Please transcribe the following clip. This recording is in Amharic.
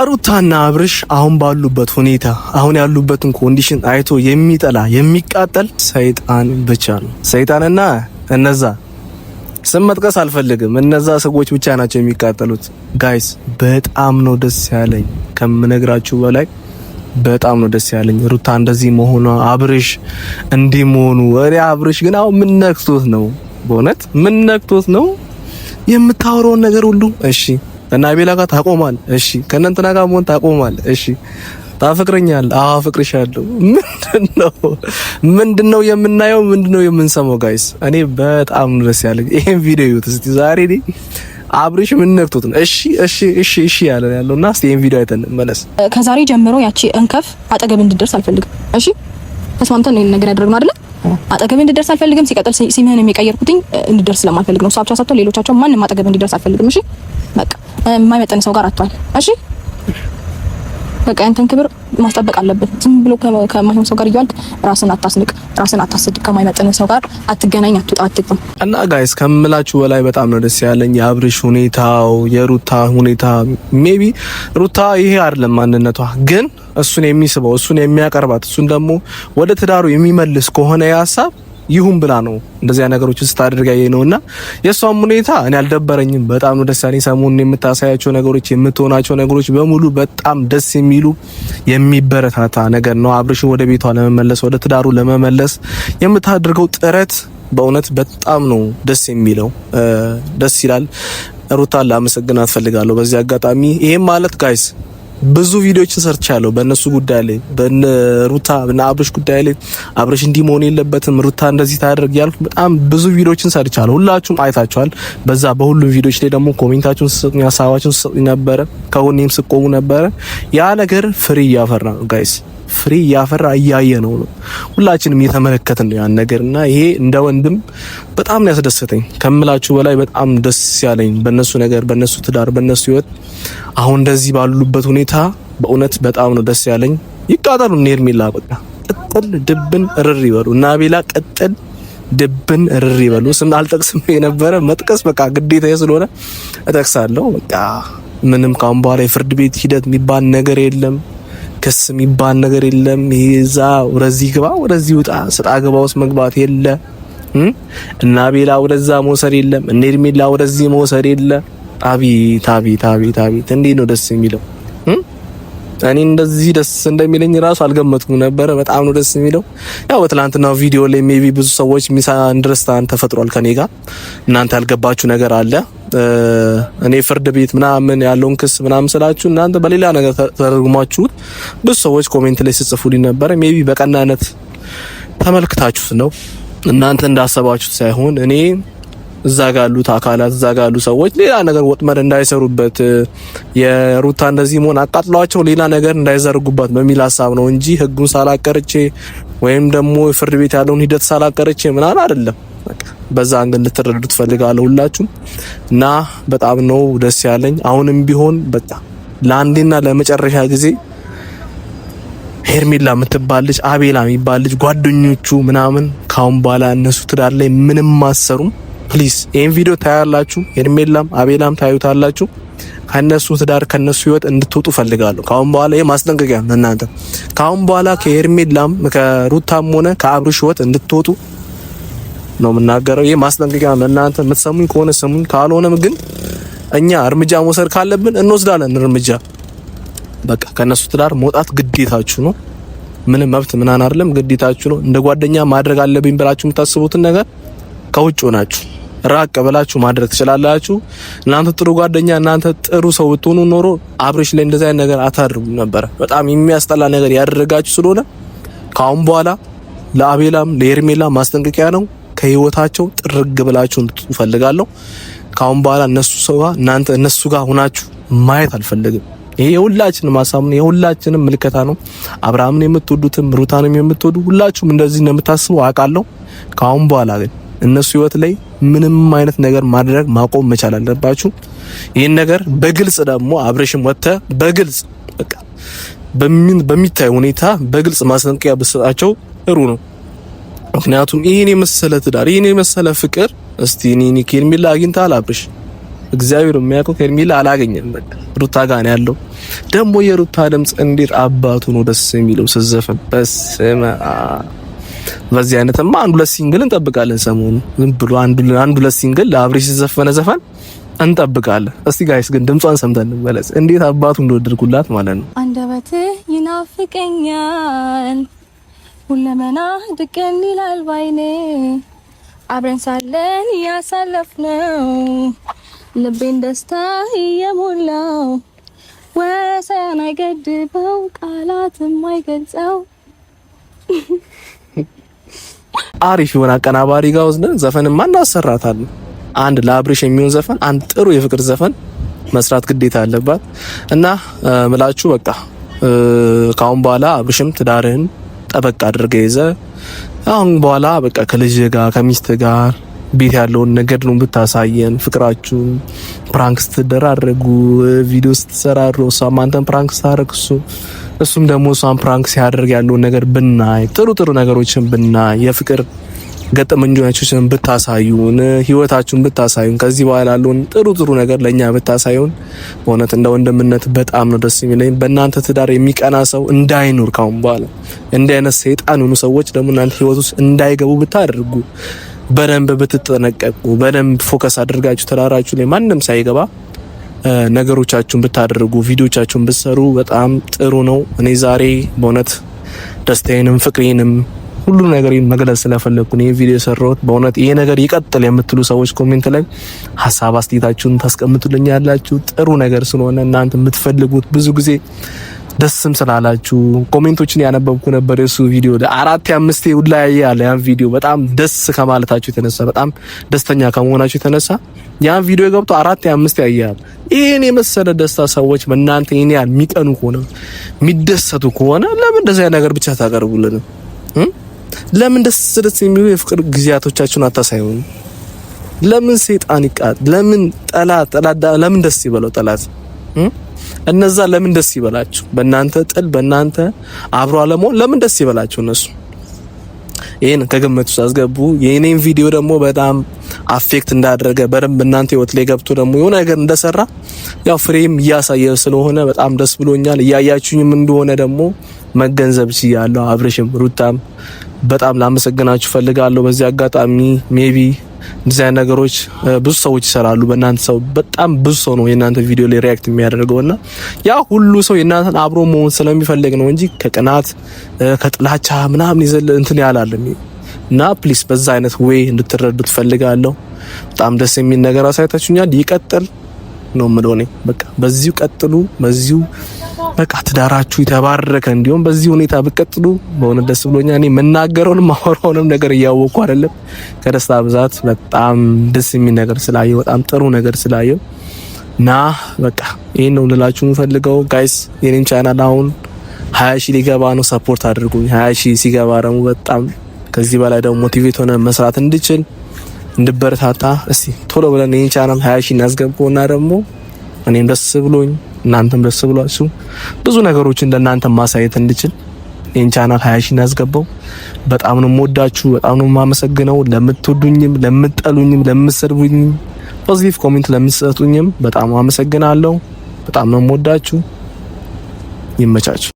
ሩታና አብርሽ አሁን ባሉበት ሁኔታ አሁን ያሉበትን ኮንዲሽን አይቶ የሚጠላ የሚቃጠል ሰይጣን ብቻ ነው። ሰይጣንና እነዛ ስም መጥቀስ አልፈልግም። እነዛ ሰዎች ብቻ ናቸው የሚቃጠሉት። ጋይስ በጣም ነው ደስ ያለኝ ከምነግራችሁ በላይ በጣም ነው ደስ ያለኝ ሩታ እንደዚህ መሆኗ፣ አብርሽ እንዲህ መሆኑ። ወሬ አብርሽ ግን አሁን ምን ነክቶት ነው? በእውነት ምን ነክቶት ነው? የምታወራውን ነገር ሁሉ እሺ እና አቤላ ጋር ታቆማል፣ እሺ ከነንትና ጋር መሆን ታቆማል፣ እሺ ታፈቅረኛል፣ አዎ አፈቅርሻለሁ። ምንድነው የምናየው? ምንድነው የምንሰማው? ጋይስ እኔ በጣም ነው ደስ ያለኝ ይሄን ቪዲዮ ይዩት እስቲ። ዛሬ ዲ አብርሽ ምን ነክቶት ነው? እሺ ያለውና እስቲ ይሄን ቪዲዮ አይተን መለስ። ከዛሬ ጀምሮ ያቺ እንከፍ አጠገብ እንድትደርስ አልፈልግም። እሺ ተስማምተን ነው ነገር ያደረግነው አይደል? አጠገብ እንድትደርስ አልፈልግም። ሲቀጥል ሲምህን የሚቀየርኩትኝ እንድትደርስ ስለማልፈልግ ነው። ሳብቻ ሰጥቶ ሌሎቻቸው ማንንም አጠገብ እንድትደርስ አልፈልግም። እሺ በቃ የማይመጠን ሰው ጋር አጥቷል። እሺ በቃ አንተን ክብር ማስጠበቅ አለብን። ዝም ብሎ ከማይሆን ሰው ጋር እያልክ ራስን አታስንቅ፣ ራስን አታስድ። ከማይመጠን ሰው ጋር አትገናኝ፣ አትጥም። እና ጋይስ ከምላችሁ በላይ በጣም ነው ደስ ያለኝ የአብርሽ ሁኔታው፣ የሩታ ሁኔታ። ሜቢ ሩታ ይሄ አይደለም ማንነቷ፣ ግን እሱን የሚስበው እሱን የሚያቀርባት እሱን ደግሞ ወደ ትዳሩ የሚመልስ ከሆነ ያሳብ ይሁን ብላ ነው እንደዚህ ነገሮች ስታደርጋ ነውና የሷም ሁኔታ እኔ አልደበረኝም። በጣም ነው ደስ ያለኝ። ሰሞኑን የምታሳያቸው ነገሮች የምትሆናቸው ነገሮች በሙሉ በጣም ደስ የሚሉ የሚበረታታ ነገር ነው። አብርሽን ወደ ቤቷ ለመመለስ ወደ ትዳሩ ለመመለስ የምታደርገው ጥረት በእውነት በጣም ነው ደስ የሚለው። ደስ ይላል። ሩታን ላመሰግናት ፈልጋለሁ በዚህ አጋጣሚ። ይሄም ማለት ጋይስ ብዙ ቪዲዮዎችን ሰርቻለሁ በእነሱ ጉዳይ ላይ በሩታ እና አብርሽ ጉዳይ ላይ። አብርሽ እንዲህ መሆን የለበትም ሩታ እንደዚህ ታደርግ ያልኩ በጣም ብዙ ቪዲዮዎችን ሰርቻለሁ። ሁላችሁም አይታችኋል። በዛ በሁሉም ቪዲዮዎች ላይ ደግሞ ኮሜንታችሁን ስጡኝ፣ ሀሳባችሁን ስጡኝ ነበረ፣ ከጎኔም ስቆሙ ነበረ። ያ ነገር ፍሬ እያፈራ ነው ጋይስ፣ ፍሬ እያፈራ እያየ ነው። ሁላችንም እየተመለከትን ነው ያን ነገርና ይሄ እንደ ወንድም በጣም ያስደስተኝ ከምላችሁ በላይ በጣም ደስ ያለኝ በእነሱ ነገር፣ በእነሱ ትዳር፣ በእነሱ ህይወት አሁን እንደዚህ ባሉበት ሁኔታ በእውነት በጣም ነው ደስ ያለኝ። ይቃጠሉ ሄርሜላ በቃ ቅጥል ድብን እርር ይበሉ እና አቤላ ቅጥል ድብን እርር ይበሉ። ስም አልጠቅስም የነበረ መጥቀስ በቃ ግዴታ ስለሆነ እጠቅሳለሁ። በቃ ምንም ካሁን በኋላ የፍርድ ቤት ሂደት የሚባል ነገር የለም፣ ክስ የሚባል ነገር የለም። ይዛ ወደዚህ ግባ ወደዚህ ውጣ ስጣ ገባ ውስጥ መግባት የለ እና አቤላ ወደዛ መውሰድ የለም፣ እነ ሄርሜላ ወደዚህ መውሰድ የለ። አቤት እንዴት ነው ደስ የሚለው! እኔ እንደዚህ ደስ እንደሚለኝ ራሱ አልገመትኩም ነበር። በጣም ነው ደስ የሚለው። ያው በትላንትናው ቪዲዮ ላይ ሜቢ ብዙ ሰዎች ሚስ አንደርስታንድ ተፈጥሯል ከኔ ጋር። እናንተ ያልገባችሁ ነገር አለ። እኔ ፍርድ ቤት ምናምን ያለውን ክስ ምናምን ስላችሁ እናንተ በሌላ ነገር ተረጉማችሁት ብዙ ሰዎች ኮሜንት ላይ ሲጽፉልኝ ነበር። ሜቢ በቀናነት ተመልክታችሁት ነው እናንተ እንዳሰባችሁት ሳይሆን እኔ እዛ ጋር ያሉት አካላት እዛ ጋር ያሉ ሰዎች ሌላ ነገር ወጥመድ እንዳይሰሩበት የሩታ እንደዚህ መሆን አቃጥሏቸው ሌላ ነገር እንዳይዘርጉባት በሚል ሀሳብ ነው እንጂ ህጉን ሳላቀርቼ ወይም ደግሞ ፍርድ ቤት ያለውን ሂደት ሳላቀርቼ ምናምን አይደለም። በዛ አንግል ልትረዱት ፈልጋለሁ ሁላችሁም እና በጣም ነው ደስ ያለኝ። አሁንም ቢሆን በቃ ለአንዴና ለመጨረሻ ጊዜ ሄርሜላ የምትባል ልጅ አቤላ የሚባል ልጅ ጓደኞቹ ምናምን ካሁን በኋላ እነሱ ትዳር ላይ ምንም ማሰሩም ፕሊዝ ይሄን ቪዲዮ ታያላችሁ። ሄርሜላም አቤላም ታዩታላችሁ። ከነሱ ትዳር ከነሱ ህይወት እንድትወጡ ፈልጋለሁ። ካሁን በኋላ ይሄ ማስጠንቀቂያ ነው እናንተ። ካሁን በኋላ ከሄርሜላም ከሩታም ሆነ ከአብርሽ ህይወት እንድትወጡ ነው የምናገረው። ይሄ ማስጠንቀቂያ ነው እናንተ። የምትሰሙኝ ከሆነ ስሙኝ፣ ካልሆነም ግን እኛ እርምጃ መውሰድ ካለብን እንወስዳለን እርምጃ። በቃ ከነሱ ትዳር መውጣት ግዴታችሁ ነው። ምንም መብት ምናን አይደለም፣ ግዴታችሁ ነው። እንደ ጓደኛ ማድረግ አለብኝ ብላችሁ የምታስቡትን ነገር ከውጭ ሆናችሁ ራቅ ብላችሁ ማድረግ ትችላላችሁ። እናንተ ጥሩ ጓደኛ እናንተ ጥሩ ሰው ብትሆኑ ኖሮ አብርሽ ላይ እንደዛ አይነት ነገር አታድርጉ ነበር። በጣም የሚያስጠላ ነገር ያደረጋችሁ ስለሆነ ካሁን በኋላ ለአቤላም ለሄርሜላ ማስጠንቀቂያ ነው። ከህይወታቸው ጥርግ ብላችሁ እንድትፈልጋለሁ ፈልጋለሁ። ካሁን በኋላ እናንተ እነሱ ጋር ሆናችሁ ማየት አልፈልግም። ይሄ የሁላችንም ሀሳብ ነው፣ የሁላችንም ምልከታ ነው። አብርሃምን የምትወዱትም ሩታንም የምትወዱ ሁላችሁም እንደዚህ እንደምታስቡ አውቃለሁ። ካሁን በኋላ ግን እነሱ ህይወት ላይ ምንም አይነት ነገር ማድረግ ማቆም መቻል አለባችሁ። ይሄን ነገር በግልጽ ደግሞ አብርሽም ወጥተ በግልጽ በቃ በሚታይ ሁኔታ በግልጽ ማስጠንቀቂያ በሰጣቸው ጥሩ ነው። ምክንያቱም ይሄን የመሰለ ትዳር ይሄን የመሰለ ፍቅር እስቲ ሄርሜላ አግኝታል አብርሽ እግዚአብሔር የሚያውቀው ከርሜላ አላገኘም። በቃ ሩታ ጋር ነው ያለው። ደግሞ የሩታ ድምጽ እንዴት አባቱ ነው ደስ የሚለው ስዘፈን። በስመ አብ። በዚህ አይነትማ አንድ ሁለት ሲንግል እንጠብቃለን ሰሞኑን። ዝም ብሎ አንድ ሁለት ሲንግል ለአብሬሽ ዘፈነ ዘፈን እንጠብቃለን። እስቲ ጋይስ ግን ድምጿን ሰምተን እንመለስ። እንዴት አባቱ እንደወደድኩላት ማለት ነው። አንደበትህ ይናፍቀኛል ሁለመና ድቅን ይላል ባይኔ አብረን ሳለን ያሳለፍነው ልቤን ደስታ እየሞላው ወሰን አይገድበው ቃላትም አይገልጸው። አሪፍ የሆነ አቀናባሪ ጋር ወስደን ዘፈንማ እናሰራታለን። አንድ ለአብሬሽ የሚሆን ዘፈን፣ አንድ ጥሩ የፍቅር ዘፈን መስራት ግዴታ አለባት እና ምላችሁ በቃ ካሁን በኋላ አብሬሽም ትዳርህን ጠበቅ አድርገህ ይዘህ አሁን በኋላ በቃ ከልጅ ጋር ከሚስት ጋር ቤት ያለውን ነገር ነው ብታሳየን። ፍቅራችሁ ፕራንክ ስትደራረጉ ቪዲዮ ስትሰራሩ እሷም አንተን ፕራንክ ስታደርግ እሱም ደግሞ እሷን ፕራንክ ሲያደርግ ያለውን ነገር ብናይ፣ ጥሩ ነገሮችን ብናይ፣ የፍቅር ገጠመኞቻችሁን ብታሳዩን፣ ህይወታችሁን ብታሳዩን፣ ከዚህ በኋላ ያለውን ጥሩ ነገር ለኛ ብታሳዩን በእውነት እንደ ወንድምነት በጣም ነው ደስ የሚለኝ። በእናንተ ትዳር የሚቀና ሰው እንዳይኖር ካሁን በኋላ እንዲህ አይነት ሰይጣን የሆኑ ሰዎች ደግሞ እናንተ ህይወት ውስጥ እንዳይገቡ ብታደርጉ፣ በደንብ ብትጠነቀቁ፣ በደንብ ፎከስ አድርጋችሁ ትዳራችሁ ላይ ማንም ሳይገባ ነገሮቻችሁን ብታደርጉ፣ ቪዲዮቻችሁን ብትሰሩ በጣም ጥሩ ነው። እኔ ዛሬ በእውነት ደስታዬንም ፍቅሬንም ሁሉ ነገር መግለጽ ስለፈለኩ ነው ይሄን ቪዲዮ የሰራሁት። በእውነት ይሄ ነገር ይቀጥል የምትሉ ሰዎች ኮሜንት ላይ ሀሳብ አስተያየታችሁን ታስቀምጡልኝ ያላችሁ ጥሩ ነገር ስለሆነ እናንተ የምትፈልጉት ብዙ ጊዜ ደስም ስላላችሁ ኮሜንቶችን ያነበብኩ ነበር። የሱ ቪዲዮ ለአራት አምስቴ ሁላ ያለ ያን ቪዲዮ በጣም ደስ ከማለታችሁ የተነሳ በጣም ደስተኛ ከመሆናችሁ የተነሳ ያን ቪዲዮ ገብቶ አራት አምስቴ ያያል። ይሄን የመሰለ ደስታ ሰዎች በእናንተ ይሄን ያህል የሚቀኑ ከሆነ የሚደሰቱ ከሆነ ለምን እንደዚህ ነገር ብቻ ታቀርቡልን? ለምን ደስ የሚሉ የፍቅር ጊዜያቶቻችሁን አታሳዩን? ለምን ሰይጣን ይቃጥ? ለምን ጠላት ለምን ደስ ይበለው ጠላት? እነዛ ለምን ደስ ይበላችሁ? በእናንተ ጥል በእናንተ አብሮ አለመሆን ለምን ደስ ይበላችሁ እነሱ? ይሄን ከግምት ውስጥ አስገቡ። የኔን ቪዲዮ ደግሞ በጣም አፌክት እንዳደረገ በደንብ እናንተ ህይወት ላይ ገብቶ ደግሞ የሆነ ነገር እንደሰራ ያው ፍሬም እያሳየ ስለሆነ በጣም ደስ ብሎኛል። እያያችሁኝም እንደሆነ ደግሞ መገንዘብ ሲያለው አብሬሽም ሩታም በጣም ላመሰግናችሁ ፈልጋለሁ። በዚህ አጋጣሚ ሜቢ እንደዚህ አይነት ነገሮች ብዙ ሰዎች ይሰራሉ። በእናንተ ሰው በጣም ብዙ ሰው ነው የእናንተ ቪዲዮ ላይ ሪያክት የሚያደርገውና ያ ሁሉ ሰው የእናንተን አብሮ መሆን ስለሚፈልግ ነው እንጂ ከቅናት ከጥላቻ ምናምን ይዘል እንትን ያላለም እና ፕሊስ በዛ አይነት ዌይ እንድትረዱት ፈልጋለሁ። በጣም ደስ የሚል ነገር አሳይታችሁኛል። ይቀጥል ነው የምለው እኔ። በቃ በዚሁ ቀጥሉ፣ በዚሁ በቃ ትዳራችሁ የተባረከ እንዲሁም በዚህ ሁኔታ ብትቀጥሉ በእውነት ደስ ብሎኛል። እኔ መናገረውንም ማወራውንም ነገር እያወቅኩ አይደለም ከደስታ ብዛት በጣም ደስ የሚል ነገር ስላየው በጣም ጥሩ ነገር ስላየው እና በቃ ይሄን ነው ልላችሁ የምፈልገው ጋይስ። የኔን ቻናል አሁን 20 ሺህ ሊገባ ነው። ሰፖርት አድርጉኝ። 20 ሺህ ሲገባ ደግሞ በጣም ከዚህ በላይ ደግሞ ሞቲቬት ሆነ መስራት እንድችል እንድበረታታ እስቲ ቶሎ ብለን ይሄን ቻናል 20 ሺህ እናስገባውና ደግሞ እኔም ደስ ብሎኝ እናንተም ደስ ብሏችሁ ብዙ ነገሮችን ለእናንተ ማሳየት እንድችል ይሄን ቻናል 20 ሺህ እናስገባው። በጣም ነው የምወዳችሁ፣ በጣም ነው የማመሰግነው። ለምትወዱኝም፣ ለምትጠሉኝም፣ ለምትሰድቡኝም ፖዚቲቭ ኮሜንት ለምትሰጡኝም በጣም አመሰግናለሁ። በጣም ነው የምወዳችሁ። ይመቻችሁ።